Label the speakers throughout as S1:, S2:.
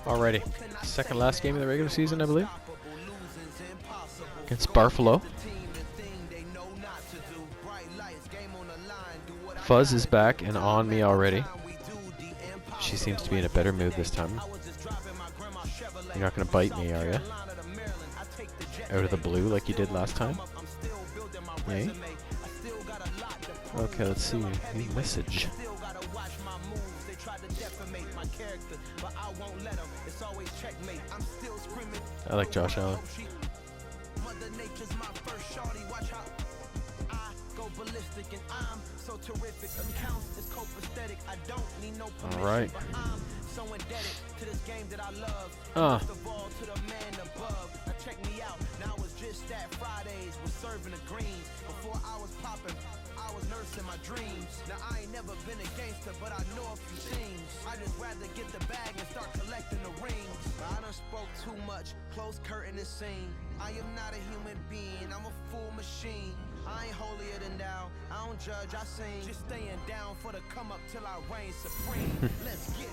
S1: Alrighty. Second last game of the regular season, I believe. Against Buffalo. Fuzz is back and on me already. She seems to be in a better mood this time. You're not going to bite me, are you? Out of the blue like you did last time? Hey? Okay, let's see. New message. I like Josh Allen. All right.
S2: I was nursing my dreams. Now I ain't never been a gangster, but I know a few things. I just rather get the bag and start collecting the rings. I done spoke too much, close curtain is seen. I am not a human being, I'm a full machine. I ain't holier than thou, I don't judge, I sing. Just staying down for the come up till I reign supreme. Let's get it.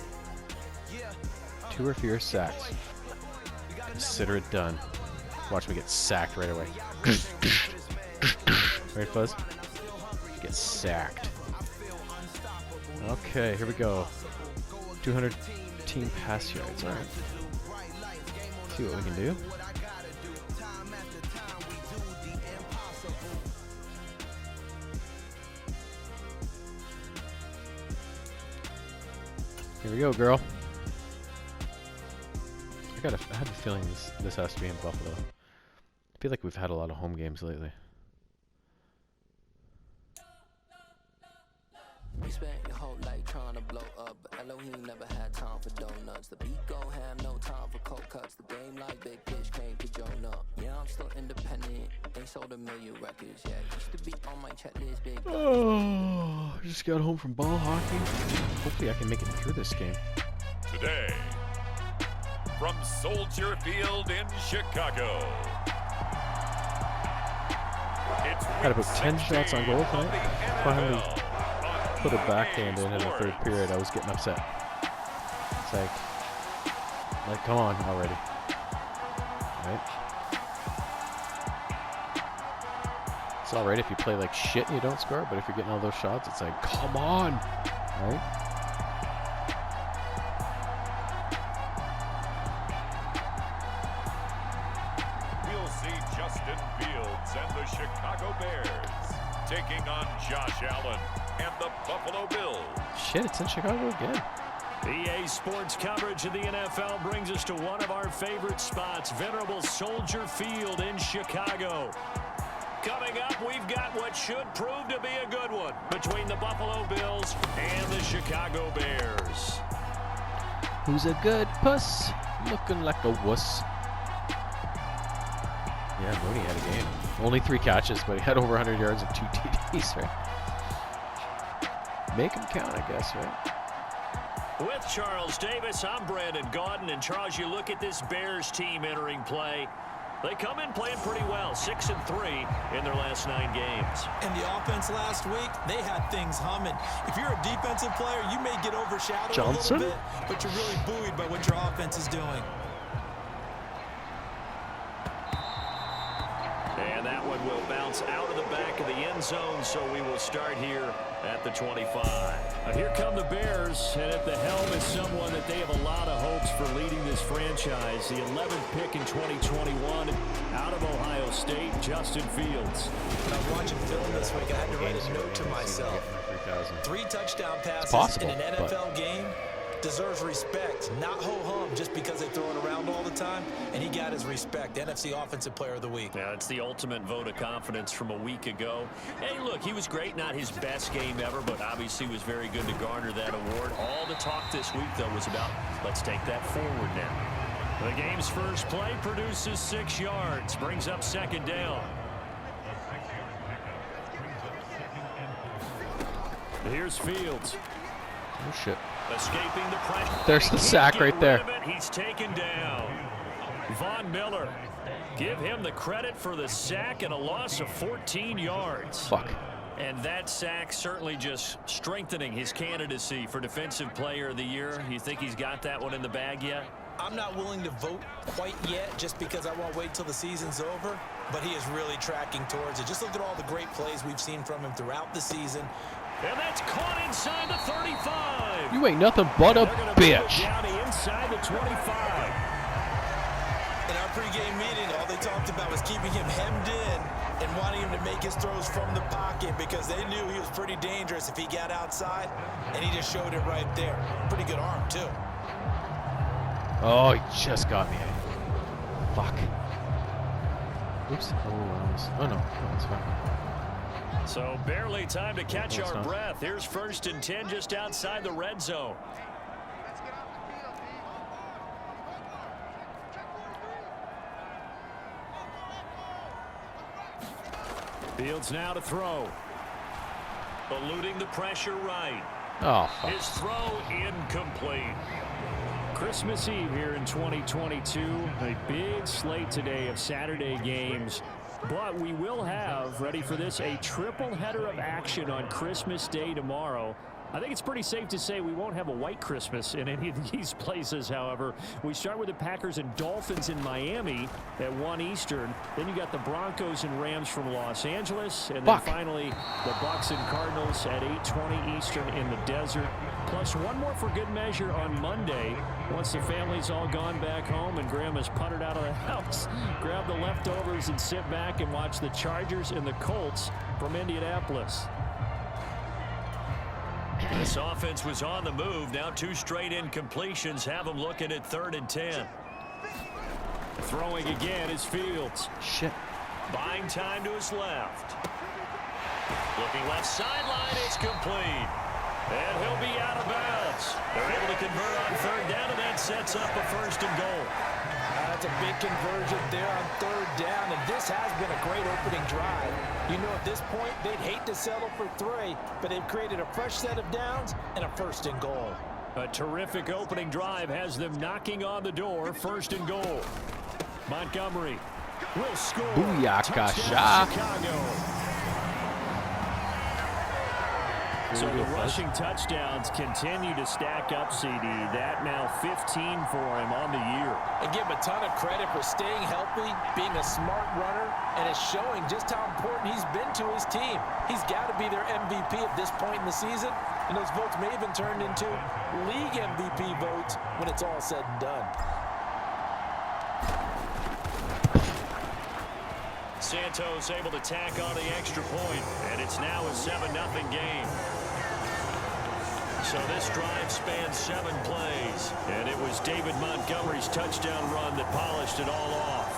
S2: Yeah.
S1: 2 or fewer sacks. Consider it done. Watch me get sacked right away. Right, Fuzz? Get sacked. Okay, here we go. 200 team pass yards. All right. See what we can do. Here we go, girl. I have a feeling this has to be in Buffalo. I feel like we've had a lot of home games lately.
S3: We spent your whole life trying to blow up, but Elohim never had time for donuts. The beat gon' have no time for cold cuts. The game like Big Pitch came to Jonah. Yeah, I'm still independent. Ain't sold a million records yet. Used to be on my checklist, big.
S1: Oh, I just got home from ball hockey. Hopefully I can make it through this game.
S4: Today, from Soldier Field in Chicago.
S1: Had about 10 shots on goal tonight. Finally put a backhand in the third period. I was getting upset. It's like come on already. Right? It's alright if you play like shit and you don't score, but if you're getting all those shots, it's like, come on! Right?
S4: We'll see Justin Fields and the Chicago Bears taking on Josh Allen and the Buffalo Bills.
S1: Shit, it's in Chicago again.
S5: EA Sports coverage of the NFL brings us to one of our favorite spots, venerable Soldier Field in Chicago. Coming up, we've got what should prove to be a good one between the Buffalo Bills and the Chicago Bears.
S1: Who's a good puss? Looking like a wuss. Yeah, Mooney had a game. Only 3 catches, but he had over 100 yards and 2 TDs, right? Make them count, I guess, right?
S5: With Charles Davis, I'm Brandon Gaudin. And Charles, you look at this Bears team entering play. They come in playing pretty well, 6-3 in their last 9 games.
S6: And the offense last week, they had things humming. If you're a defensive player, you may get overshadowed a little bit, but you're really buoyed by what your offense is doing.
S5: And that one will bounce out of the back of the end zone, so we will start here at the 25. Now here come the Bears, and at the helm is someone that they have a lot of hopes for leading this franchise. The 11th pick in 2021 out of Ohio State, Justin Fields.
S6: When I was watching film this week, I had to write a note to myself. 3 touchdown passes in an NFL game deserves respect, not ho-hum just because they throw it around all the time, and he got his respect. NFC Offensive Player of the Week.
S5: Yeah, it's the ultimate vote of confidence from a week ago. Hey, look, he was great, not his best game ever, but obviously was very good to garner that award. All the talk this week, though, was about let's take that forward now. The game's first play produces 6 yards, brings up 2nd down. Here's Fields.
S1: Oh, shit.
S5: Escaping the pressure.
S1: There's the sack right there.
S5: He's taken down. Von Miller. Give him the credit for the sack and a loss of 14 yards.
S1: Fuck.
S5: And that sack certainly just strengthening his candidacy for Defensive Player of the Year. You think he's got that one in the bag yet?
S6: I'm not willing to vote quite yet just because I want to wait till the season's over, but he is really tracking towards it. Just look at all the great plays we've seen from him throughout the season.
S5: And that's caught inside the 35.
S1: You ain't nothing but a bitch.
S5: Down inside the 25.
S6: In our pregame meeting, all they talked about was keeping him hemmed in and wanting him to make his throws from the pocket because they knew he was pretty dangerous if he got outside, and he just showed it right there. Pretty good arm, too.
S1: Oh, he just got me. Fuck. Oops. Oh, no. That's fine.
S5: So barely time to catch our breath. Here's 1st and 10 just outside the red zone. Fields now to throw. Eluding the pressure right.
S1: Oh, fuck.
S5: His throw incomplete. Christmas Eve here in 2022. A big slate today of Saturday games. But we will have, ready for this, a triple header of action on Christmas Day tomorrow. I think it's pretty safe to say we won't have a white Christmas in any of these places, however. We start with the Packers and Dolphins in Miami at 1 Eastern. Then you got the Broncos and Rams from Los Angeles. And then finally the Bucs and Cardinals at 8:20 Eastern in the desert. Plus one more for good measure on Monday. Once the family's all gone back home and Grandma's puttered out of the house, grab the leftovers and sit back and watch the Chargers and the Colts from Indianapolis. This offense was on the move. Now 2 straight incompletions have them looking at 3rd and 10. Throwing again is Fields.
S1: Shit.
S5: Buying time to his left. Looking left sideline. It's complete. And he'll be out of bounds. They're able to convert on 3rd down, and that sets up a 1st and goal.
S6: That's a big conversion there on 3rd down, and this has been a great opening drive. You know, at this point, they'd hate to settle for 3, but they've created a fresh set of downs and a 1st and goal.
S5: A terrific opening drive has them knocking on the door. 1st and goal. Montgomery will score.
S1: Booyakasha.
S5: Chicago. So the rushing touchdowns continue to stack up, CD. That now 15 for him on the year.
S6: And give him a ton of credit for staying healthy, being a smart runner, and it's showing just how important he's been to his team. He's got to be their MVP at this point in the season, and those votes may even turn into league MVP votes when it's all said and done.
S5: Santos able to tack on the extra point, and it's now a 7-0 game. So this drive spans 7 plays, and it was David Montgomery's touchdown run that polished it all off.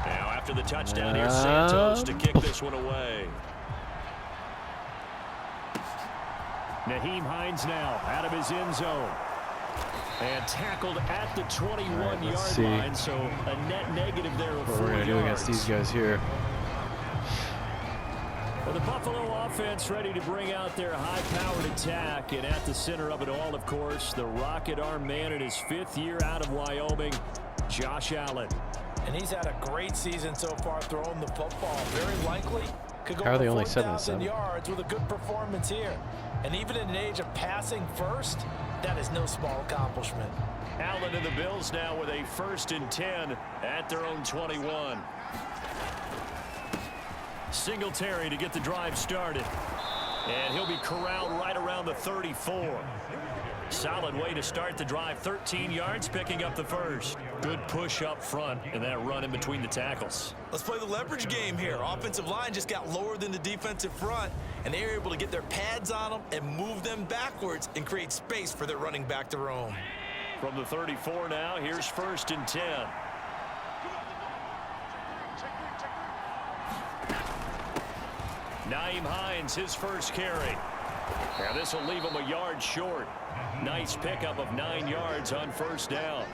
S5: Now after the touchdown, here's Santos to kick this one away. Naheem Hines now out of his end zone. And tackled at the 21-yard line, so a net negative there of 4 yards.
S1: What we're going to do against these guys here.
S5: Well, the Buffalo offense ready to bring out their high-powered attack, and at the center of it all, of course, the rocket arm man in his 5th year out of Wyoming, Josh Allen.
S6: And he's had a great season so far throwing the football. Very likely could go
S1: How are they
S6: for
S1: only
S6: 4,000 yards with a good performance here. And even in an age of passing first, that is no small accomplishment.
S5: Allen and the Bills now with a 1st and 10 at their own 21. Singletary to get the drive started. And he'll be corralled right around the 34. Solid way to start the drive. 13 yards, picking up the 1st. Good push up front and that run in between the tackles.
S6: Let's play the leverage game here. Offensive line just got lower than the defensive front, and they were able to get their pads on them and move them backwards and create space for their running back to roam.
S5: From the 34 now, here's 1st and 10. Naeem Hines, his first carry. Now this will leave him a yard short. Nice pickup of 9 yards on 1st down.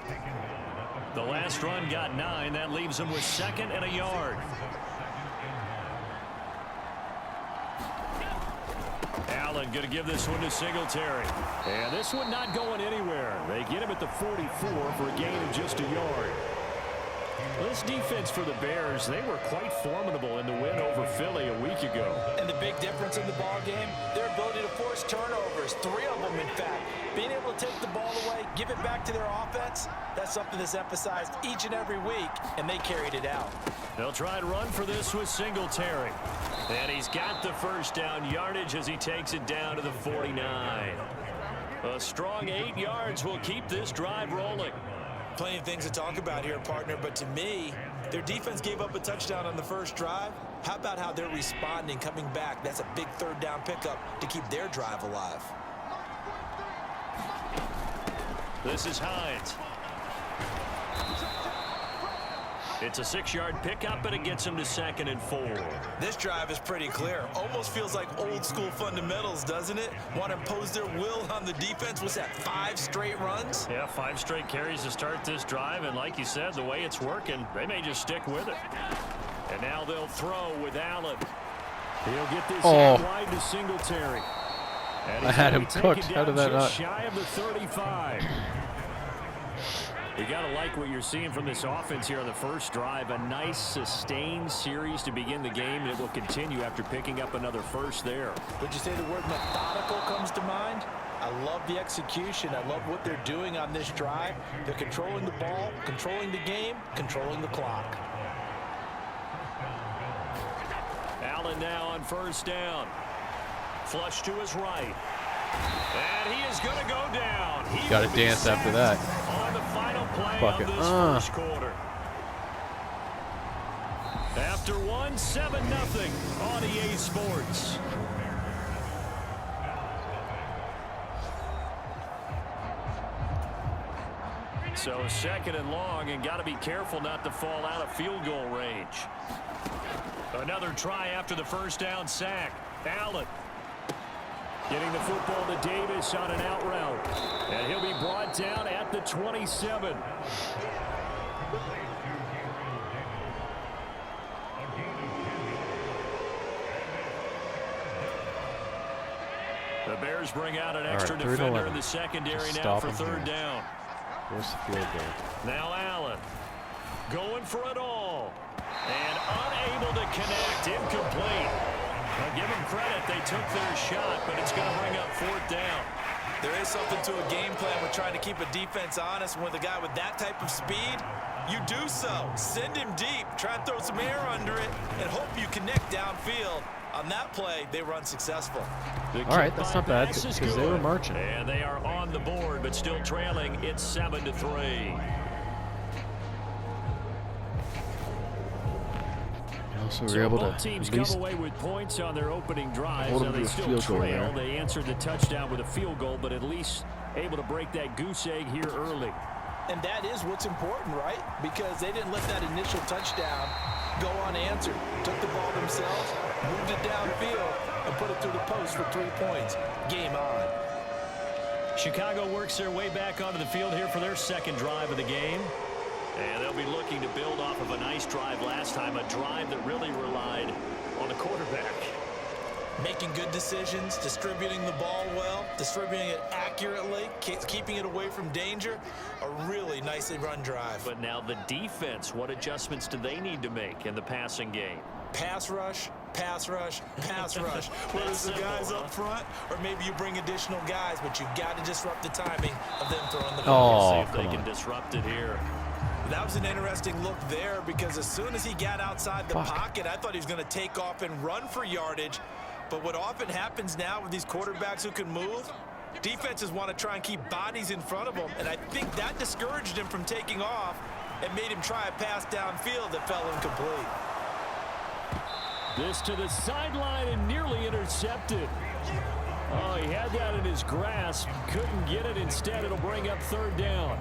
S5: The last run got 9. That leaves him with 2nd and a yard. Allen going to give this one to Singletary. And this one not going anywhere. They get him at the 44 for a gain of just a yard. Well, this defense for the Bears, they were quite formidable in the win over Philly a week ago.
S6: And the big difference in the ball game, their ability to forced turnovers, 3 of them, in fact. Being able to take the ball away, give it back to their offense, that's something that's emphasized each and every week, and they carried it out.
S5: They'll try and run for this with Singletary. And he's got the first down yardage as he takes it down to the 49. A strong 8 yards will keep this drive rolling.
S6: Plenty of things to talk about here, partner, but to me, their defense gave up a touchdown on the first drive. How about how they're responding, coming back? That's a big 3rd down pickup to keep their drive alive.
S5: This is Hines. It's a 6-yard pickup, but it gets him to 2nd and 4.
S6: This drive is pretty clear. Almost feels like old school fundamentals, doesn't it? Want to impose their will on the defense. What's that, 5 straight runs?
S5: Yeah, 5 straight carries to start this drive, and like you said, the way it's working, they may just stick with it. And now they'll throw with Allen. He'll get this out wide to Singletary. And
S1: I had him cooked. How did that not?
S5: Shy of the 35. You got to like what you're seeing from this offense here on the first drive. A nice sustained series to begin the game, and it will continue after picking up another first there.
S6: Would you say the word methodical comes to mind? I love the execution. I love what they're doing on this drive. They're controlling the ball, controlling the game, controlling the clock.
S5: Allen now on first down. Flush to his right. And he is going to go down. He
S1: got to dance after that.
S5: On the final play
S1: Bucket.
S5: of this first quarter. After 7-0 on EA Sports. So 2nd and long, and got to be careful not to fall out of field goal range. Another try after the first down sack. Allen getting the football to Davis on an out route. And he'll be brought down at the 27. The Bears bring out an extra defender in the secondary now for 3rd down.
S1: Where's the field goal?
S5: Now Allen going for it all. And unable to connect. Incomplete. Now give them credit. They took their shot, but it's going to bring up 4th down.
S6: There is something to a game plan with trying to keep a defense honest. With a guy with that type of speed, you do so. Send him deep. Try and throw some air under it and hope you connect downfield. On that play, they were unsuccessful.
S1: All right, that's not bad because they were marching.
S5: And they are on the board, but still trailing. It's 7-3.
S1: So we were able to
S5: teams
S1: at least
S5: come away with points on their opening drives,
S1: hold
S5: and
S1: them
S5: they
S1: to a
S5: still
S1: field goal
S5: trail.
S1: there.
S5: They answered the touchdown with a field goal, but at least able to break that goose egg here early.
S6: And that is what's important, right? Because they didn't let that initial touchdown go unanswered. Took the ball themselves, moved it downfield, and put it through the post for 3 points. Game on.
S5: Chicago works their way back onto the field here for their 2nd drive of the game. And they'll be looking to build off of a nice drive last time, a drive that really relied on the quarterback.
S6: Making good decisions, distributing the ball well, distributing it accurately, keeping it away from danger. A really nicely run drive.
S5: But now the defense, what adjustments do they need to make in the passing game?
S6: Pass rush, pass rush, pass rush. Whether it's the guys up front or maybe you bring additional guys, but you've got to disrupt the timing of them throwing the ball.
S5: See if they can disrupt it here.
S6: That was an interesting look there because as soon as he got outside the pocket, I thought he was going to take off and run for yardage. But what often happens now with these quarterbacks who can move, defenses want to try and keep bodies in front of them. And I think that discouraged him from taking off and made him try a pass downfield that fell incomplete.
S5: This to the sideline and nearly intercepted. Oh, he had that in his grasp. Couldn't get it. Instead, it'll bring up 3rd down.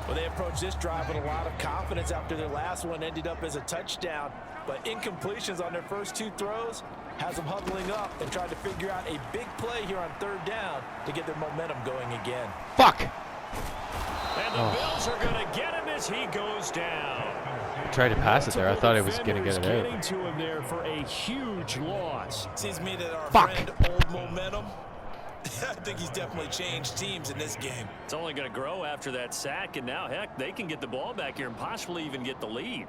S6: Well, they approached this drive with a lot of confidence after their last one ended up as a touchdown. But incompletions on their first 2 throws has them huddling up and trying to figure out a big play here on 3rd down to get their momentum going again.
S1: Fuck!
S5: And the Bills are going to get him as he goes down.
S1: Tried to pass it there. I thought it was going to get it
S5: getting
S1: out.
S5: to him there for a huge loss.
S6: Seems to me that our friend Old Momentum, I think he's definitely changed teams in this game.
S5: It's only going to grow after that sack, and now, heck, they can get the ball back here and possibly even get the lead.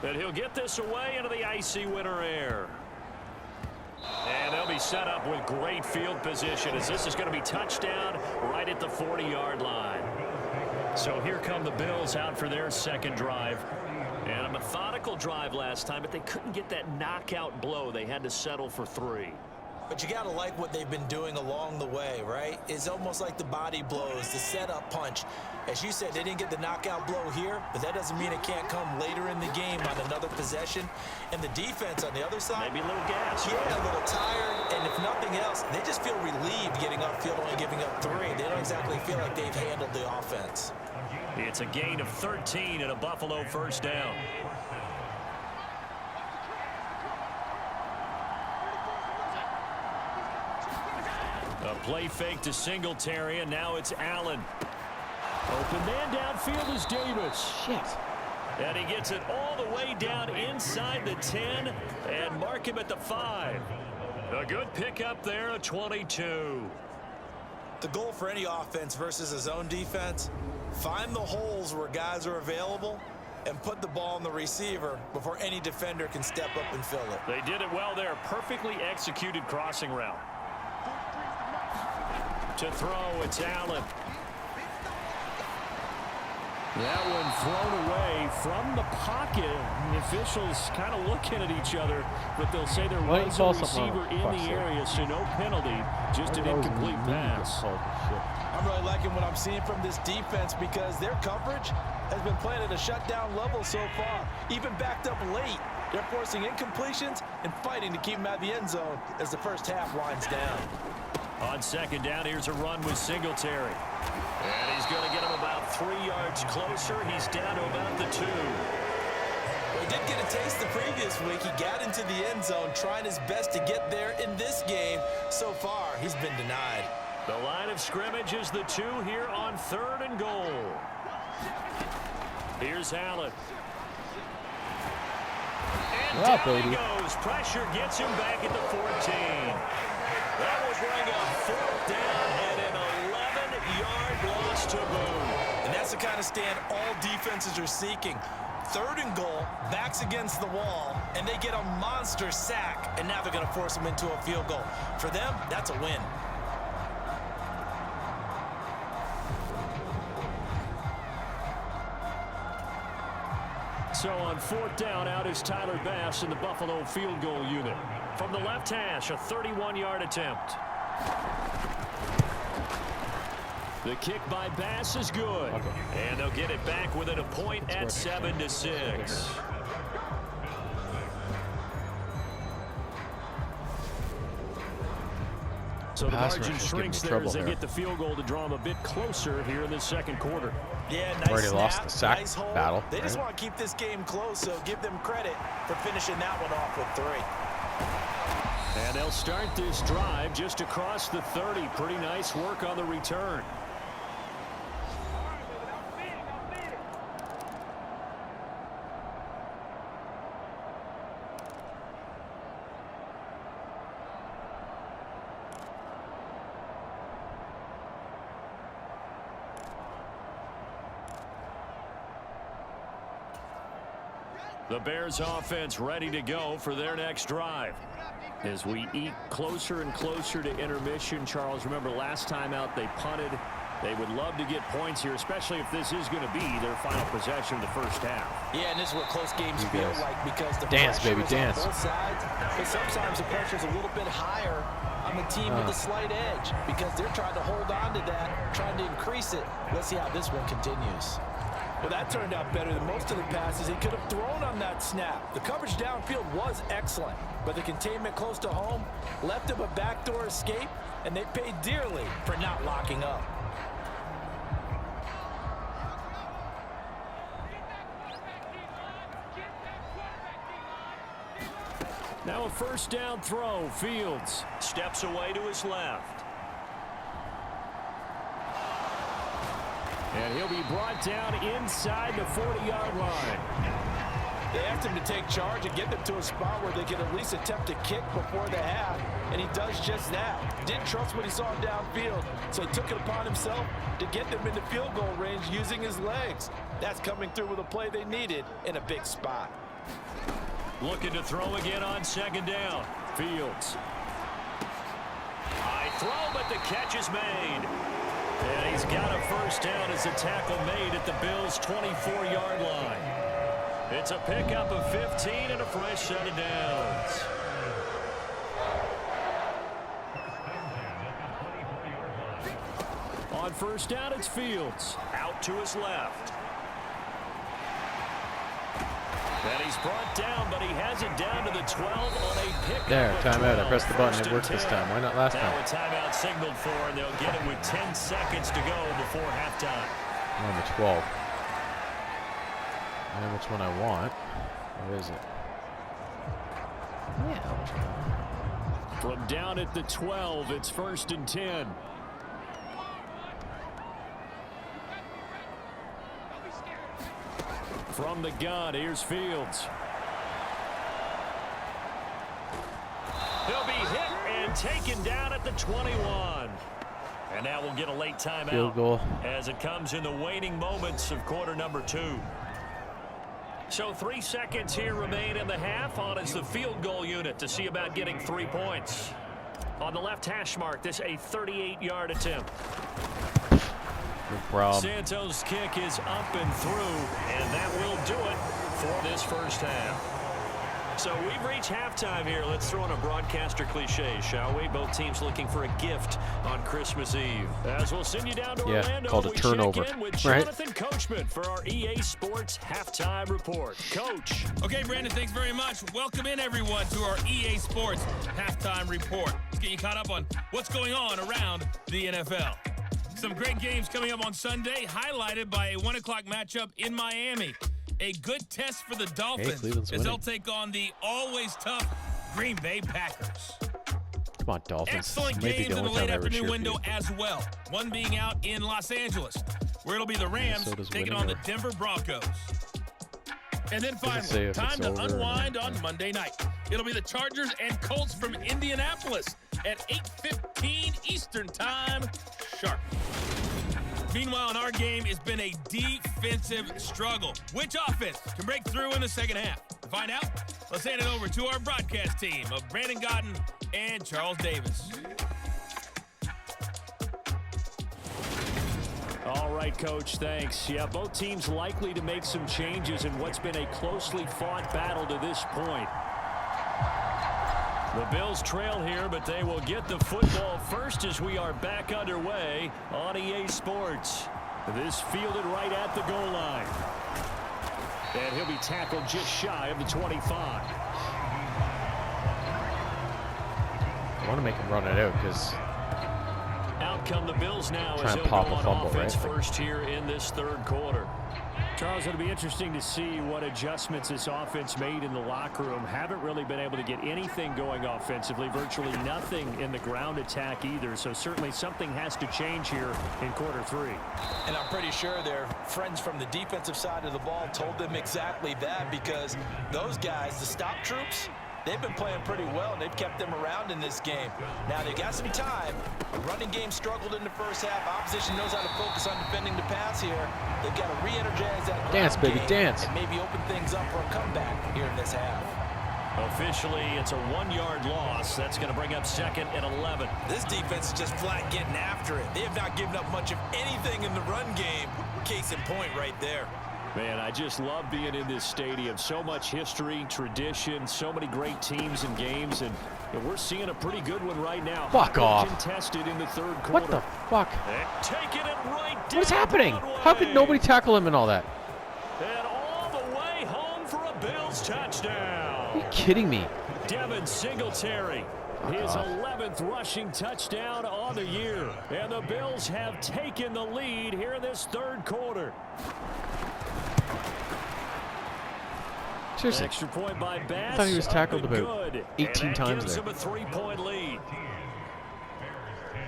S5: And he'll get this away into the icy winter air. And they'll be set up with great field position as this is going to be touchdown right at the 40-yard line. So here come the Bills out for their second drive. And a methodical drive last time, but they couldn't get that knockout blow. They had to settle for 3.
S6: But you got to like what they've been doing along the way, right? It's almost like the body blows, the setup punch. As you said, they didn't get the knockout blow here, but that doesn't mean it can't come later in the game on another possession. And the defense on the other side,
S5: maybe a little gas.
S6: Yeah, a little tired. And if nothing else, they just feel relieved getting upfield, only giving up 3. They don't exactly feel like they've handled the offense.
S5: It's a gain of 13 and a Buffalo first down. A play fake to Singletary, and now it's Allen. Open man downfield is Davis.
S1: Shit.
S5: And he gets it all the way down inside the 10 and mark him at the 5. A good pickup there, a 22.
S6: The goal for any offense versus his own defense, find the holes where guys are available and put the ball on the receiver before any defender can step up and fill it.
S5: They did it well there. Perfectly executed crossing route. To throw, it's Allen. That one thrown away from the pocket. The officials kind of looking at each other, but they'll say there was a receiver in the area, so no penalty, just an incomplete pass.
S6: I'm really liking what I'm seeing from this defense because their coverage has been playing at a shutdown level so far. Even backed up late, they're forcing incompletions and fighting to keep them out of the end zone as the first half winds down.
S5: On second down, here's a run with Singletary. And he's going to get him about 3 yards closer. He's down to about the 2.
S6: Well, he did get a taste the previous week. He got into the end zone trying his best to get there in this game. So far, he's been denied.
S5: The line of scrimmage is the 2 here on 3rd and goal. Here's Allen. And down he goes. Pressure gets him back at the 14. That will bring up 4th down and an 11-yard loss to boot.
S6: And that's the kind of stand all defenses are seeking. 3rd and goal, backs against the wall, and they get a monster sack, and now they're going to force them into a field goal. For them, that's a win.
S5: So on 4th down, out is Tyler Bass in the Buffalo field goal unit. From the left hash, a 31-yard attempt. The kick by Bass is good. Okay. And they'll get it back within a point at 7-6. So the margin shrinks there as they get the field goal to draw them a bit closer here in the second quarter.
S6: Yeah, nice
S1: already
S6: snap,
S1: lost the sack
S6: nice hold.
S1: battle.
S6: They just want to keep this game close, so give them credit for finishing that one off with 3.
S5: And they'll start this drive just across the 30. Pretty nice work on the return. The Bears offense ready to go for their next drive. As we eat closer and closer to intermission, Charles, remember last time out they punted. They would love to get points here, especially if this is going to be their final possession of the first half.
S6: Yeah, and this is what close games feel like because the
S1: dance,
S6: pressure
S1: baby,
S6: is
S1: dance.
S6: on both sides. But sometimes the pressure is a little bit higher on the team with a slight edge because they're trying to hold on to that, trying to increase it. Let's see how this one continues. Well, that turned out better than most of the passes he could have thrown on that snap. The coverage downfield was excellent, but the containment close to home left him a backdoor escape, and they paid dearly for not locking up.
S5: Now a first down throw. Fields steps away to his left. And he'll be brought down inside the 40-yard line.
S6: They asked him to take charge and get them to a spot where they can at least attempt to kick before the half, and he does just that. Didn't trust what he saw downfield, so he took it upon himself to get them into field goal range using his legs. That's coming through with a play they needed in a big spot.
S5: Looking to throw again on second down. Fields. High throw, but the catch is made. And he's got a first down as the tackle made at the Bills' 24-yard line. It's a pickup of 15 and a fresh set of downs. On first down, it's Fields. Out to his left. And he's brought down, but he has it down to the 12 on a pickup.
S1: There, timeout. I pressed the button. It worked this time. Why not last time?
S5: Now a timeout signaled for, and they'll get it with 10 seconds to go before halftime.
S1: I'm on the 12. I know which one I want. Where is it? Yeah.
S5: From down at the 12, it's 1st and 10. From the gun, here's Fields. He'll be hit and taken down at the 21. And now we'll get a late timeout.
S1: Field goal.
S5: As it comes in the waning moments of quarter number 2. So 3 seconds here remain in the half. On is the field goal unit to see about getting 3 points. On the left hash mark, this a 38-yard attempt. Santos' kick is up and through, and that will do it for this first half. So we've reached halftime here. Let's throw in a broadcaster cliche, shall we? Both teams looking for a gift on Christmas Eve. As we'll send you down to Orlando,
S1: called a turnover.
S5: Check in with Jonathan Coachman for our EA Sports halftime report. Coach.
S7: Okay, Brandon, thanks very much. Welcome in, everyone, to our EA Sports halftime report. Let's get you caught up on what's going on around the NFL. Some great games coming up on Sunday, highlighted by a 1 o'clock matchup in Miami. A good test for the Dolphins as they'll take on the always tough Green Bay Packers.
S1: Come on, Dolphins.
S7: Excellent games in the late afternoon window as well. One being out in Los Angeles, where it'll be the Rams taking on the Denver Broncos. And then finally, time to unwind on Monday night. It'll be the Chargers and Colts from Indianapolis at 8:15 Eastern Time sharp. Meanwhile, in our game, it's been a defensive struggle. Which offense can break through in the second half? To find out, let's hand it over to our broadcast team of Brandon Godden and Charles Davis.
S5: All right, Coach, thanks. Yeah, both teams likely to make some changes in what's been a closely fought battle to this point. The Bills trail here, but they will get the football first as we are back underway on EA Sports. This fielded right at the goal line. And he'll be tackled just shy of the 25.
S1: I want to make him run it out because
S5: out come the Bills now as they'll go on offense first here in this third quarter. Charles, it'll be interesting to see what adjustments this offense made in the locker room. Haven't really been able to get anything going offensively, virtually nothing in the ground attack either. So certainly something has to change here in quarter 3.
S6: And I'm pretty sure their friends from the defensive side of the ball told them exactly that, because those guys, the stop troops, they've been playing pretty well, and they've kept them around in this game. Now, they've got some time. The running game struggled in the first half. Opposition knows how to focus on defending the pass here. They've got to re-energize that
S1: dance, baby, dance.
S6: And maybe open things up for a comeback here in this half.
S5: Officially, it's a 1-yard loss. That's going to bring up 2nd and 11.
S6: This defense is just flat getting after it. They have not given up much of anything in the run game. Case in point right there.
S5: Man, I just love being in this stadium. So much history, tradition, so many great teams and games, and we're seeing a pretty good one right now.
S1: Fuck off.
S5: Contested in the third quarter.
S1: What the fuck?
S5: Taking it right down.
S1: What is happening? How could nobody tackle him and all that?
S5: And all the way home for a Bills touchdown.
S1: Are you kidding me?
S5: Devin Singletary. His 11th rushing touchdown on the year. And the Bills have taken the lead here in this third quarter.
S1: Seriously.
S5: Extra point by Bass.
S1: I thought he was tackled about 18 times
S5: gives
S1: there.
S5: him a 3-point lead.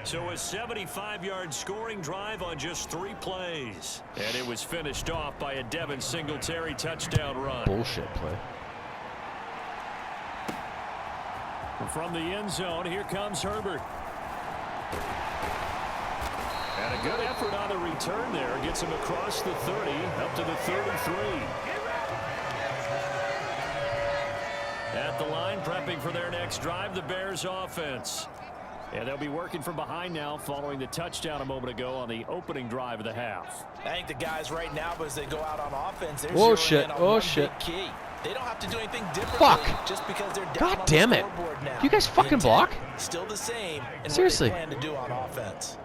S5: So a 75-yard scoring drive on just 3 plays. And it was finished off by a Devin Singletary touchdown run.
S1: Bullshit play.
S5: From the end zone, here comes Herbert. And a good effort on the return there. Gets him across the 30, up to the 33. prepping for their next drive, the Bears offense. And they'll be working from behind now following the touchdown a moment ago on the opening drive of the half.
S6: I think the guys right now, as they go out on offense, they're
S1: oh
S6: zeroing
S1: shit,
S6: in on
S1: oh
S6: one
S1: shit.
S6: big key. They don't have to do anything differently.
S1: Fuck.
S6: Just because they're down
S1: God
S6: on
S1: damn
S6: the
S1: it.
S6: scoreboard now.
S1: You guys
S6: The
S1: fucking
S6: intent
S1: block?
S6: Still the same. And
S1: Seriously.
S6: What they plan to do on offense.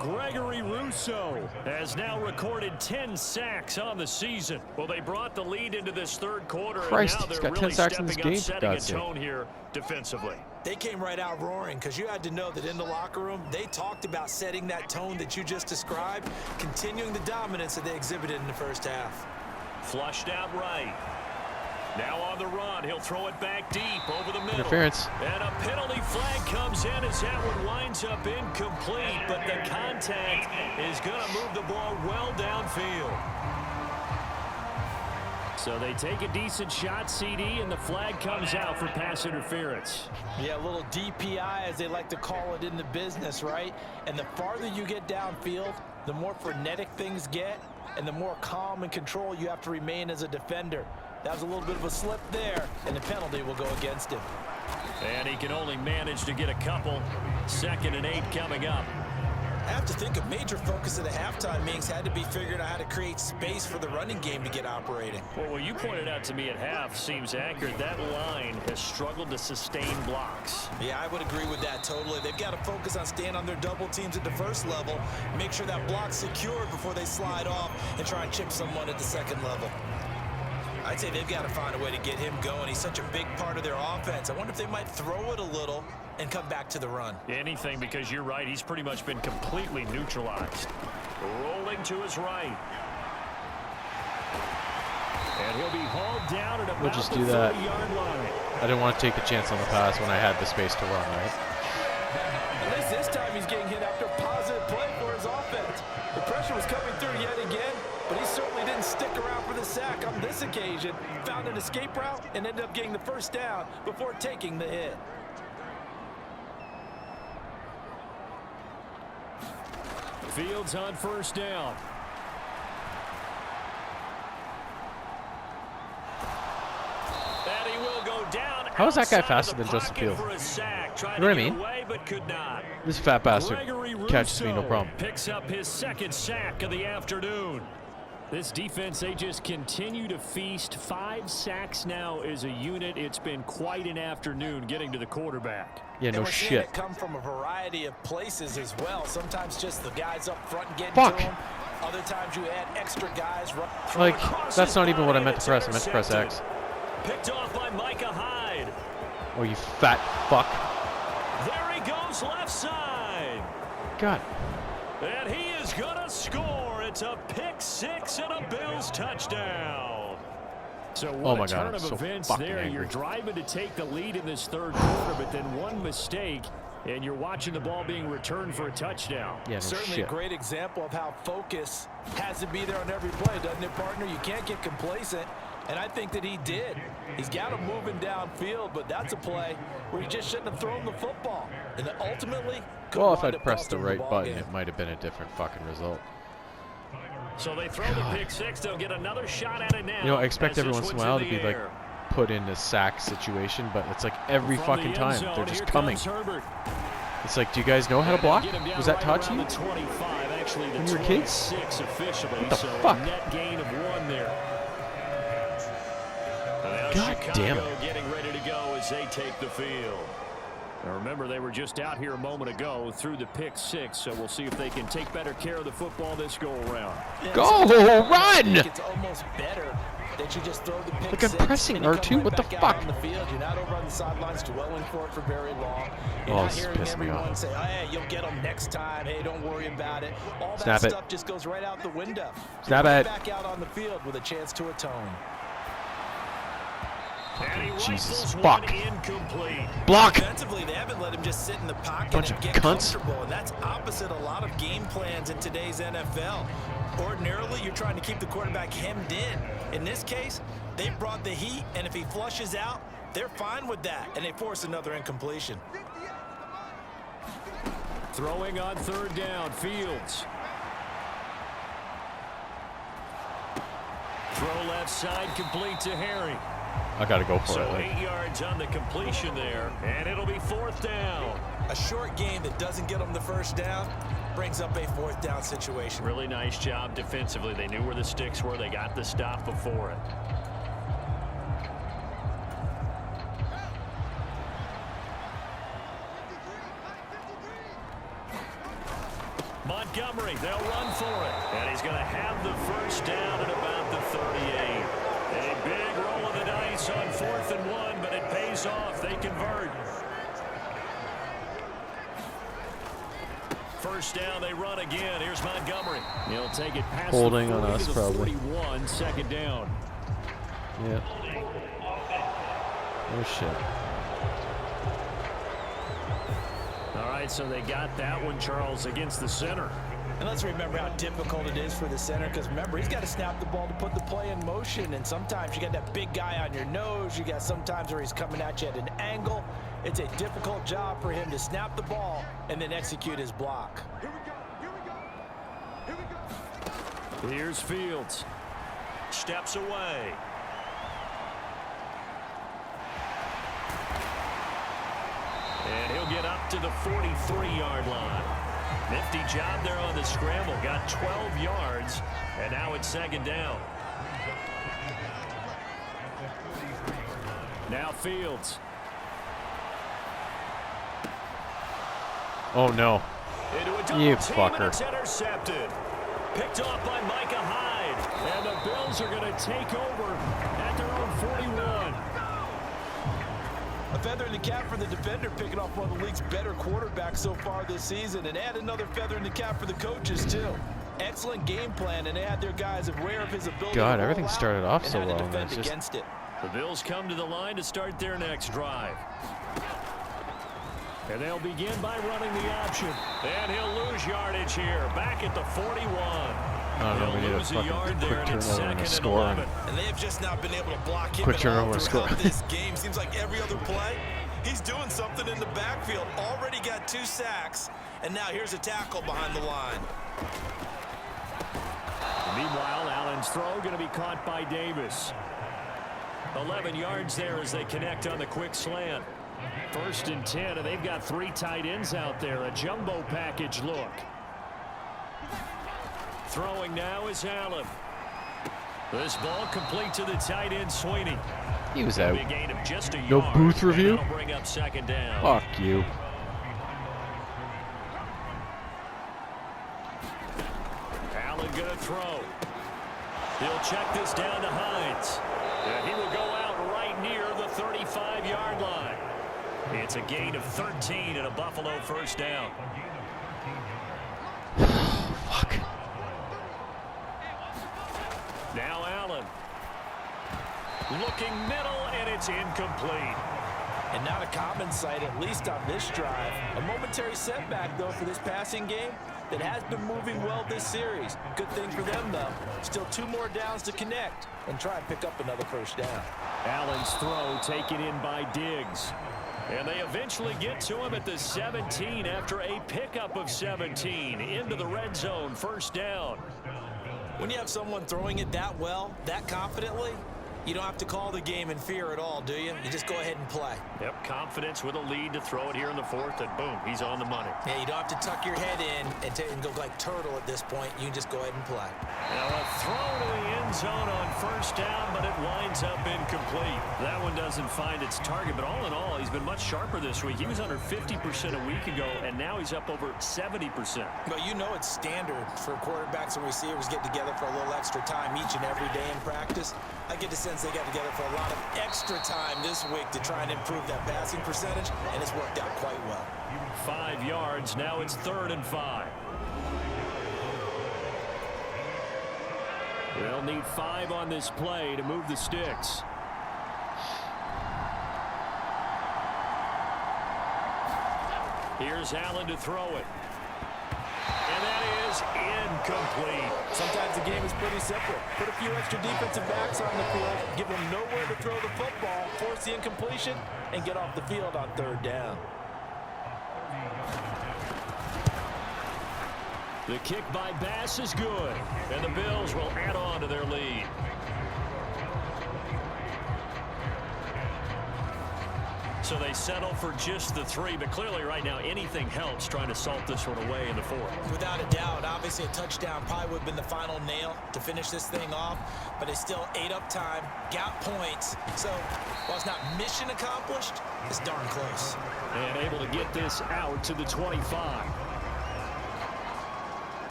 S5: Gregory Rousseau has now recorded 10 sacks on the season. Well, they brought the lead into this third quarter,
S1: Christ,
S5: and now
S1: he's
S5: they're
S1: got 10
S5: really
S1: sacks in this
S5: stepping up,
S1: game, for
S5: setting a
S1: God's sake.
S5: tone here defensively.
S6: They came right out roaring because you had to know that in the locker room, they talked about setting that tone that you just described, continuing the dominance that they exhibited in the first half.
S5: Flushed out right. Now on the run, he'll throw it back deep over the middle.
S1: Interference.
S5: And a penalty flag comes in as that one winds up incomplete, but the contact is going to move the ball well downfield. So they take a decent shot, CD, and the flag comes out for pass interference.
S6: Yeah, a little DPI, as they like to call it in the business, right? And the farther you get downfield, the more frenetic things get, and the more calm and control you have to remain as a defender. That was a little bit of a slip there, and the penalty will go against him.
S5: And he can only manage to get a couple. 2nd and 8 coming up.
S6: I have to think a major focus of the halftime meetings had to be figuring out how to create space for the running game to get operating.
S5: Well, what you pointed out to me at half seems accurate. That line has struggled to sustain blocks.
S6: Yeah, I would agree with that totally. They've got to focus on staying on their double teams at the first level, make sure that block's secured before they slide off and try and chip someone at the second level. I'd say they've got to find a way to get him going. He's such a big part of their offense. I wonder if they might throw it a little and come back to the run.
S5: Anything, because you're right. He's pretty much been completely neutralized. Rolling to his right. And he'll be hauled down at about
S1: We'll just
S5: the
S1: do that.
S5: 30-yard line.
S1: I didn't want to take the chance on the pass when I had the space to run, right?
S6: At least this time he's getting hit after positive play for his offense. The pressure was coming through yet again, but he certainly didn't stick around for the sack on this occasion. Found an escape route and ended up getting the first down before taking the hit.
S5: Fields on first down. And he will go down.
S1: How is that guy
S5: outside
S1: faster
S5: of the
S1: than Justin
S5: pocket
S1: Fields?
S5: for a sack.
S1: You know what I mean?
S5: Away, but could not.
S1: This fat bastard
S5: Gregory
S1: catches me no
S5: Rousseau
S1: problem.
S5: picks up his 2nd sack of the afternoon. This defense, they just continue to feast. 5 sacks now as a unit. It's been quite an afternoon getting to the quarterback.
S1: Yeah, no
S6: and we're seeing
S1: shit.
S6: it come from a variety of places as well. Sometimes just the guys up front getting
S1: Fuck.
S6: to them. Other times you add extra guys.
S1: Like, that's not even what I meant to press. I meant to press X.
S5: Picked off by Micah Hyde.
S1: Oh, you fat fuck.
S5: There he goes left side.
S1: God.
S5: And he is going to score. It's a pick 6 and a Bills touchdown. So what
S1: Oh my
S5: a
S1: God,
S5: turn
S1: I'm
S5: of
S1: so
S5: events
S1: fucking
S5: there.
S1: angry.
S5: You're driving to take the lead in this third quarter, but then one mistake, and you're watching the ball being returned for a touchdown.
S1: Yeah, no
S6: Certainly
S1: shit.
S6: a great example of how focus has to be there on every play, doesn't it, partner? You can't get complacent, and I think that he did. He's got him moving downfield, but that's a play where he just shouldn't have thrown the football. And then ultimately, could
S1: Well, if
S6: wind
S1: I'd
S6: up
S1: pressed the
S6: costing
S1: right
S6: ball
S1: button,
S6: game.
S1: it might have been a different fucking result.
S5: So they throw the pick 6. They'll get another shot at it now.
S1: You know, I expect
S5: as
S1: every
S5: this
S1: once in a
S5: one's
S1: while
S5: in
S1: to
S5: the
S1: be like
S5: air.
S1: put in a sack situation, but it's like every
S5: From
S1: fucking
S5: the
S1: time
S5: end zone,
S1: they're just
S5: here
S1: coming.
S5: comes Herbert.
S1: It's like, do you guys know how to block?
S5: Get him down
S1: Was that
S5: right
S1: taught
S5: around
S1: you?
S5: the 25, actually the
S1: When you were kids?
S5: 26 officially.
S1: What the
S5: so
S1: fuck?
S5: a net gain of 1 there. And now
S1: God
S5: Chicago
S1: damn it.
S5: getting ready to go as they take the field. Now remember, they were just out here a moment ago through the pick 6, so we'll see if they can take better care of the football this go around.
S1: Go, run!
S6: It's almost better that you just throw the pick
S1: Like I'm
S6: 6
S1: pressing
S6: and you
S1: R2,
S6: come right
S1: what the
S6: back out
S1: fuck?
S6: on the field. You're not over on the sidelines dwelling for it for very long. You're
S1: Oh,
S6: not
S1: this is
S6: hearing
S1: pissing me
S6: everyone
S1: off.
S6: say, oh, hey, you'll get them next time. Hey, don't worry about it. All that
S1: Snap it.
S6: stuff just goes right out the window.
S1: Snap
S6: You're
S1: it.
S6: back out on the field with a chance to atone.
S5: And he
S1: Jesus
S5: rifles
S1: fuck.
S5: one incomplete.
S1: Block!
S6: Defensively, they haven't let him just sit in the pocket
S1: Bunch
S6: and
S1: of
S6: get
S1: cunts.
S6: comfortable, and that's opposite a lot of game plans in today's NFL. Ordinarily, you're trying to keep the quarterback hemmed in. In this case, they brought the heat, and if he flushes out, they're fine with that, and they force another incompletion.
S5: Throwing on third down, Fields. Throw left side, complete to Harry.
S1: I got to go for it.
S5: So 8 yards on the completion there, and it'll be 4th down.
S6: A short game that doesn't get them the first down brings up a 4th down situation.
S5: Really nice job defensively. They knew where the sticks were. They got the stop before it. Montgomery, they'll run for it. And he's going to have the first down at about the 38. A big roll of the dice on 4th and 1, but it pays off. They convert. First down, they run again. Here's Montgomery. He'll take it past
S1: holding
S5: the 40
S1: on us,
S5: to the
S1: probably.
S5: 41, 2nd down.
S1: Yeah. Oh, shit.
S5: All right, so they got that one, Charles, against the center.
S6: And let's remember how difficult it is for the center, because remember, he's got to snap the ball to put the play in motion, and sometimes you got that big guy on your nose. You got sometimes where he's coming at you at an angle. It's a difficult job for him to snap the ball and then execute his block.
S5: Here's Fields. Steps away. And he'll get up to the 43-yard line. Nifty job there on the scramble. Got 12 yards, and now it's 2nd down. Now Fields.
S1: Oh, no.
S5: Into a double
S1: You
S5: team,
S1: fucker.
S5: and it's intercepted. Picked off by Micah Hyde. And the Bills are going to take over at their own 41.
S6: A feather in the cap for the defender, picking off one of the league's better quarterbacks so far this season, and add another feather in the cap for the coaches, too. Excellent game plan, and they had their guys aware of his ability
S1: God,
S6: to
S1: everything
S6: roll
S1: started
S6: out
S1: off so
S6: and how to
S1: well, and
S6: defend
S1: it's just-
S6: against it.
S5: The Bills come to the line to start their next drive. And they'll begin by running the option. And he'll lose yardage here. Back at the 41.
S1: I don't know, we need a
S5: lose a
S1: fucking
S5: yard
S1: quick
S5: there, and it's
S1: turnover and a
S5: 2nd and
S1: score.
S5: 11.
S6: And they have just not been able to block him
S1: Quick
S6: at
S1: turnover
S6: all
S1: and
S6: throughout
S1: score.
S6: this game. Seems like every other play, he's doing something in the backfield. Already got 2 sacks, and now here's a tackle behind the line.
S5: Meanwhile, Allen's throw going to be caught by Davis. 11 yards there as they connect on the quick slant. 1st and 10, and they've got 3 tight ends out there. A jumbo package look. Throwing now is Allen. This ball complete to the tight end, Sweeney.
S1: He was out.
S5: A gain of just a
S1: No
S5: yard,
S1: booth
S5: and
S1: review?
S5: that'll bring up 2nd down.
S1: Fuck you.
S5: Allen going to throw. He'll check this down to Hines. And he will go out right near the 35-yard line. It's a gain of 13 and a Buffalo 1st down.
S1: Fuck.
S5: Now Allen. Looking middle, and it's incomplete.
S6: And not a common sight, at least on this drive. A momentary setback, though, for this passing game that has been moving well this series. Good thing for them, though. Still 2 more downs to connect and try and pick up another 1st down.
S5: Allen's throw taken in by Diggs. And they eventually get to him at the 17 after a pickup of 17 into the red zone. 1st down.
S6: When you have someone throwing it that well, that confidently, you don't have to call the game in fear at all, do you? You just go ahead and play.
S5: Yep, confidence with a lead to throw it here in the 4th, and boom, he's on the money.
S6: Yeah, you don't have to tuck your head in and go like turtle at this point. You can just go ahead and play.
S5: Now a throw to the end zone on 1st down, but it winds up incomplete. That one doesn't find its target, but all in all, he's been much sharper this week. He was under 50% a week ago, and now he's up over 70%.
S6: Well, you know it's standard for quarterbacks and receivers get together for a little extra time each and every day in practice. I get the sense they got together for a lot of extra time this week to try and improve that passing percentage, and it's worked out quite well.
S5: 5 yards. Now it's 3rd and 5. They'll need 5 on this play to move the sticks. Here's Allen to throw it. And that is incomplete.
S6: Sometimes the game is pretty simple. Put a few extra defensive backs on the field, give them nowhere to throw the football, force the incompletion, and get off the field on 3rd down.
S5: The kick by Bass is good, and the Bills will add on to their lead. So they settle for just the 3, but clearly right now anything helps trying to salt this one away in the 4th.
S6: Without a doubt, obviously a touchdown probably would have been the final nail to finish this thing off, but it's still ate up time, got points. So while it's not mission accomplished, it's darn close.
S5: And able to get this out to the 25.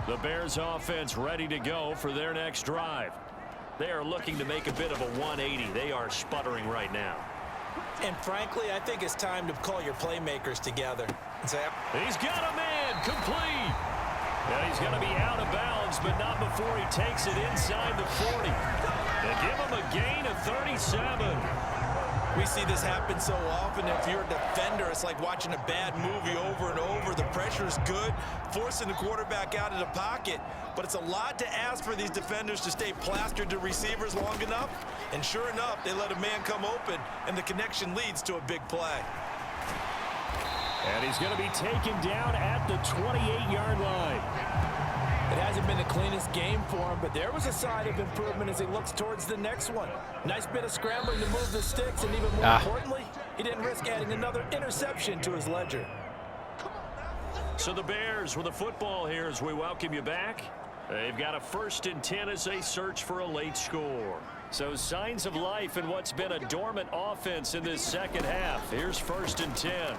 S5: The Bears offense ready to go for their next drive. They are looking to make a bit of a 180. They are sputtering right now.
S6: And frankly, I think it's time to call your playmakers together and say,
S5: he's got a man complete. Yeah, he's going to be out of bounds, but not before he takes it inside the 40. They give him a gain of 37.
S6: We see this happen so often. If you're a defender, it's like watching a bad movie over and over. The pressure is good, forcing the quarterback out of the pocket. But it's a lot to ask for these defenders to stay plastered to receivers long enough. And sure enough, they let a man come open, and the connection leads to a big play.
S5: And he's going to be taken down at the 28-yard line.
S6: It hasn't been the cleanest game for him, but there was a sign of improvement as he looks towards the next one. Nice bit of scrambling to move the sticks, and even more importantly, he didn't risk adding another interception to his ledger.
S5: So the Bears with a football here as we welcome you back. They've got a 1st and 10 as they search for a late score. So signs of life in what's been a dormant offense in this second half. Here's 1st and 10.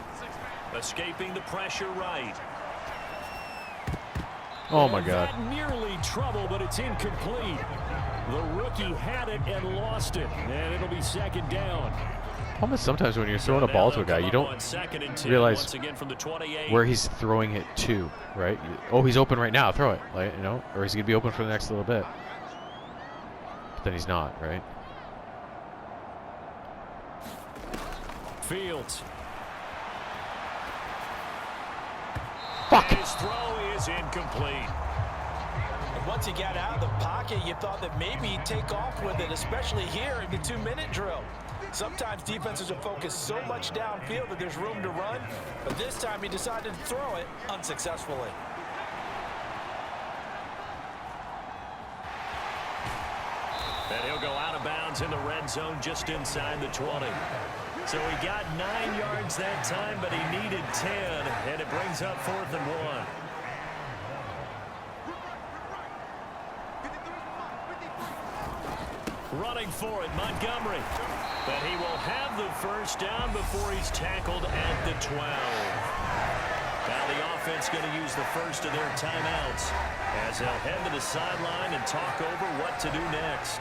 S5: Escaping the pressure right.
S1: Oh my God.
S5: Not nearly trouble, but it's incomplete. The rookie had it and lost it, and it'll be 2nd down.
S1: Problem is sometimes when you're throwing a ball to a guy, you don't realize where he's throwing it to, right? Oh, he's open right now. Throw it, like, you know, or he's gonna be open for the next little bit. But then he's not, right?
S5: Fields.
S1: Fuck.
S5: His throw is incomplete.
S6: And once he got out of the pocket, you thought that maybe he'd take off with it, especially here in the 2-minute drill. Sometimes defenses are focused so much downfield that there's room to run, but this time he decided to throw it unsuccessfully.
S5: And he'll go out of bounds in the red zone just inside the 20. So he got 9 yards that time, but he needed 10, and it brings up 4th and 1. Running for it, Montgomery. But he will have the 1st down before he's tackled at the 12. Now the offense going to use the 1st of their timeouts as they'll head to the sideline and talk over what to do next.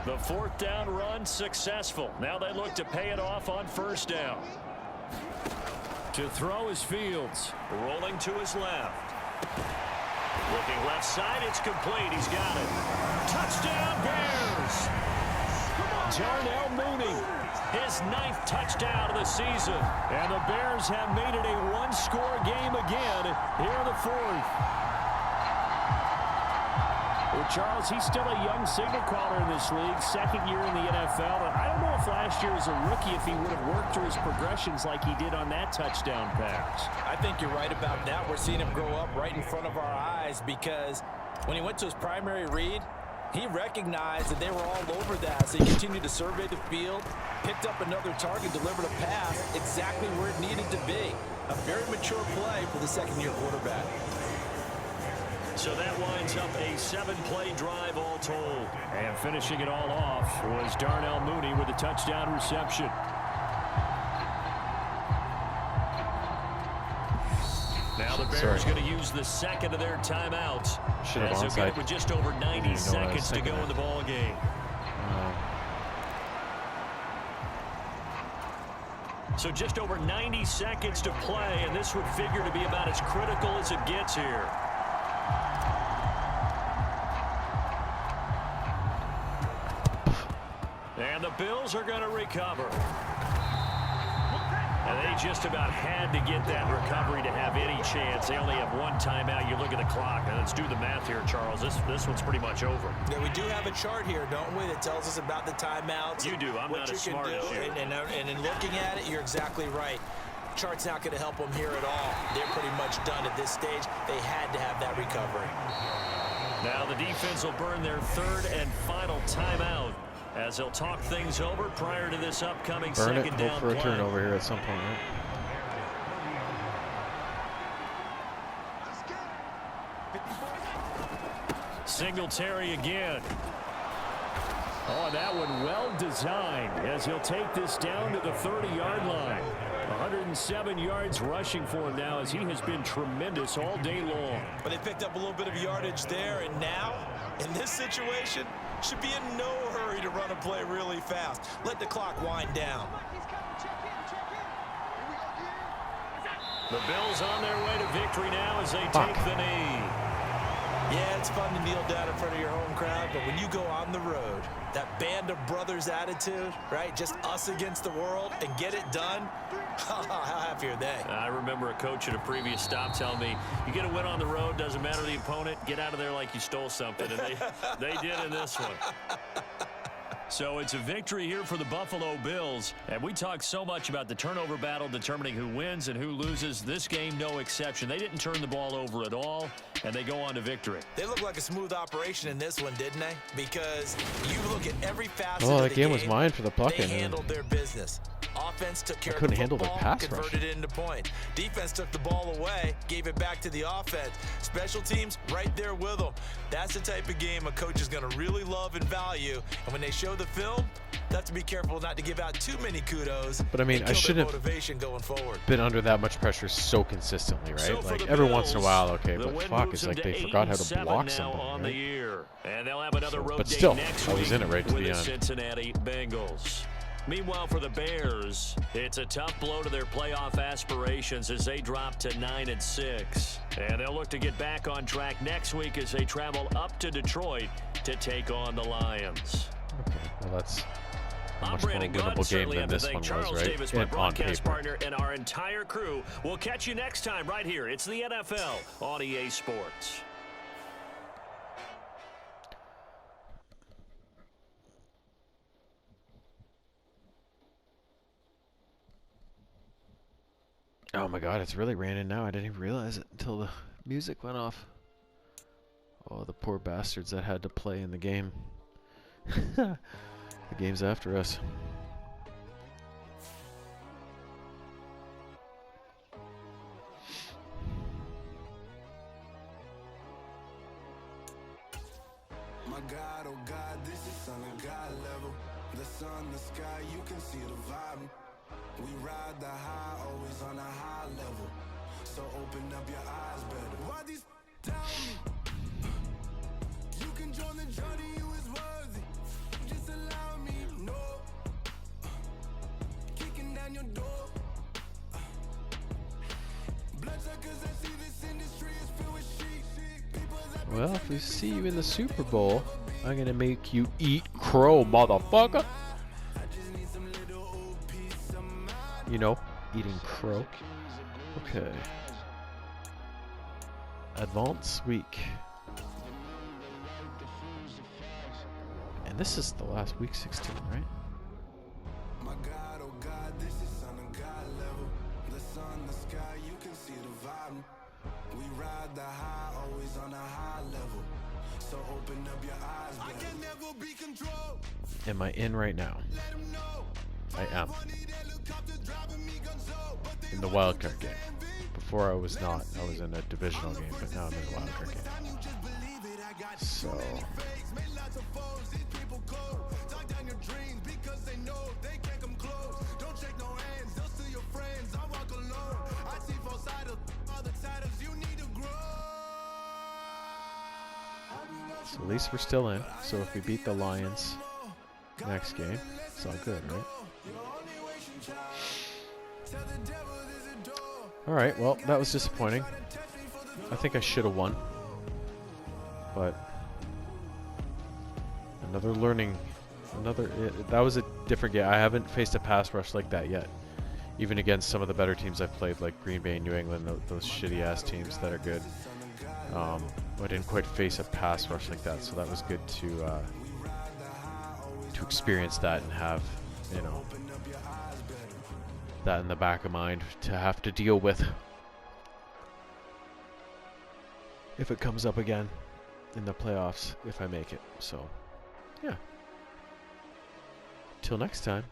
S5: The 4th down run successful. Now they look to pay it off on 1st down. To throw is Fields. Rolling to his left. Looking left side, it's complete. He's got it. Touchdown Bears! Darnell Mooney, his 9th touchdown of the season. And the Bears have made it a 1-score game again here in the 4th. Well, Charles, he's still a young signal caller in this league, 2nd year in the NFL. And I don't know if last year as a rookie, if he would have worked through his progressions like he did on that touchdown pass.
S6: I think you're right about that. We're seeing him grow up right in front of our eyes because when he went to his primary read, he recognized that they were all over that. So he continued to survey the field, picked up another target, delivered a pass exactly where it needed to be. A very mature play for the 2nd-year quarterback.
S5: So that winds up a 7-play drive all told. And finishing it all off was Darnell Mooney with a touchdown reception. Now the Bears going to use the 2nd of their timeouts. As they'll get it with just over 90 seconds to go in the ball game. So just over 90 seconds to play, and this would figure to be about as critical as it gets here. And the Bills are going to recover. And they just about had to get that recovery to have any chance. They only have 1 timeout. You look at the clock. And let's do the math here, Charles. This one's pretty much over.
S6: Yeah, we do have a chart here, don't we, that tells us about the timeouts.
S5: You do. I'm not as smart as you.
S6: And in looking at it, you're exactly right. chart's not going to help them here at all. They're pretty much done at this stage. They had to have that recovery.
S5: Now the defense will burn their third and final timeout as they'll talk things over prior to this upcoming second down
S1: hope for
S5: play.
S1: a turnover here at some point, right?
S5: Singletary again. Oh, that one well designed as he'll take this down to the 30-yard line. 107 yards rushing for him now as he has been tremendous all day long.
S6: But they picked up a little bit of yardage there, and now, in this situation, should be in no hurry to run a play really fast. Let the clock wind down.
S5: The Bills on their way to victory now as they take the knee.
S6: Yeah, it's fun to kneel down in front of your home crowd, but when you go on the road, that band of brothers attitude, right? Just us against the world and get it done. How happy are they?
S5: I remember a coach at a previous stop telling me, you get a win on the road, doesn't matter the opponent, get out of there like you stole something. And they did in this one. So it's a victory here for the Buffalo Bills. And we talk so much about the turnover battle determining who wins and who loses. This game, no exception. They didn't turn the ball over at all, and they go on to victory.
S6: They look like a smooth operation in this one, didn't they? Because you look at every facet
S1: Oh,
S6: of
S1: that
S6: the
S1: game was mine for the Buccaneers.
S6: They handled their business. Offense took care of the
S1: couldn't handle their
S6: football,
S1: pass rush.
S6: converted it into point. Defense took the ball away, gave it back to the offense. Special teams right there with them. That's the type of game a coach is going to really love and value. And when they show the film, they have to be careful not to give out too many kudos.
S1: But I mean, I shouldn't
S6: motivation going forward.
S1: Been under that much pressure so consistently, right?
S5: So
S1: like
S5: the
S1: every
S5: Bills,
S1: once in a while, okay,
S5: the
S1: but
S5: win
S1: fuck,
S5: moves
S1: it's like
S5: them
S1: they
S5: to
S1: forgot how
S5: 8-7
S1: to block
S5: now
S1: something,
S5: on the
S1: right?
S5: year. And they'll have another road
S1: but
S5: date
S1: still,
S5: next
S1: I was
S5: week
S1: in it right to
S5: with
S1: the
S5: the
S1: end.
S5: Cincinnati Bengals. Meanwhile, for the Bears, it's a tough blow to their playoff aspirations as they drop to 9-6. And they'll look to get back on track next week as they travel up to Detroit to take on the Lions.
S1: Okay, well that's a
S5: I'm
S1: much more
S5: Brandon Gunn.
S1: winnable game
S5: Certainly
S1: than
S5: have to
S1: this
S5: thank
S1: one
S5: Charles
S1: was, right?
S5: Davis, my
S1: On
S5: broadcast
S1: paper.
S5: partner, and our entire crew. We'll catch you next time right here. It's the NFL on EA Sports.
S1: Oh my god, it's really raining now. I didn't even realize it until the music went off. Oh, the poor bastards that had to play in the game. The game's after us.
S2: My God, oh God, this is Son of God level. The sun, the sky, you can see the vibe. We ride the high, always on a high level. So open up your eyes better. Why these tell me? You can join the journey, you is worthy. Just allow me, no. Kicking down your door. Bloodsuckers, I see this industry is filled with sheep.
S1: Well, if we see you in the Super Bowl, I'm gonna make you eat crow, motherfucker. You know, eating crow. Okay. Advance week. And this is the last week 16, right?
S2: My God, oh God, this is Son of God level. The sun, the sky, you can see the vibe. We ride the high, always on a high level. So open up your eyes, I can never be controlled.
S1: Am I in right now? I am. In the wildcard game. Before I was not. I was in a divisional game, but now I'm in a wildcard game. So. So at least we're still in. So if we beat the Lions next game, it's all good, right? Alright, well, that was disappointing. I think I should have won. But another learning. That was a different game. I haven't faced a pass rush like that yet. Even against some of the better teams I've played, like Green Bay, New England, those shitty-ass teams that are good. I didn't quite face a pass rush like that, so that was good to experience that and have, you know, that in the back of mind to have to deal with if it comes up again in the playoffs, if I make it. So, yeah. Till next time.